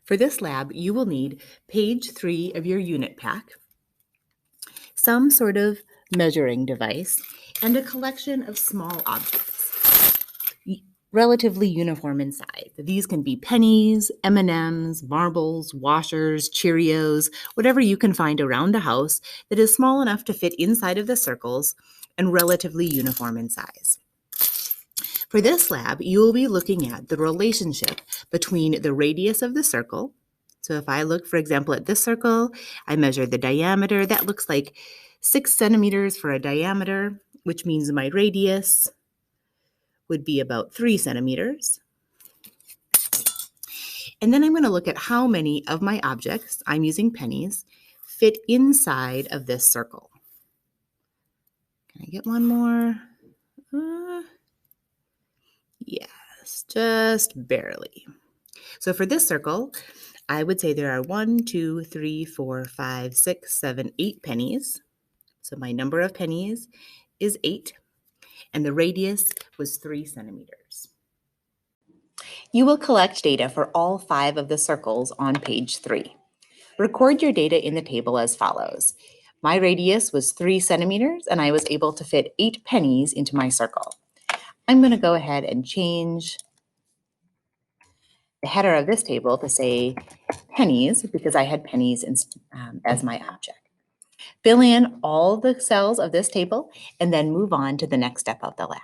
For this lab, you will need page 3 of your unit pack, some sort of measuring device, and a collection of small objects, relatively uniform in size. These can be pennies, M&Ms, marbles, washers, Cheerios, whatever you can find around the house that is small enough to fit inside of the circles and relatively uniform in size. For this lab, you will be looking at the relationship between the radius of the circle. So if I look, for example, at this circle, I measure the diameter. That looks like 6 centimeters for a diameter, which means my radius would be about 3 centimeters. And then I'm going to look at how many of my objects, I'm using pennies, fit inside of this circle. Can I get one more? Yes, just barely. So for this circle, I would say there are 1, 2, 3, 4, 5, 6, 7, 8 pennies. So my number of pennies is 8, and the radius was 3 centimeters. You will collect data for all 5 of the circles on page 3. Record your data in the table as follows. My radius was 3 centimeters, and I was able to fit 8 pennies into my circle. I'm going to go ahead and change the header of this table to say pennies because I had pennies as my object. Fill in all the cells of this table and then move on to the next step of the lab.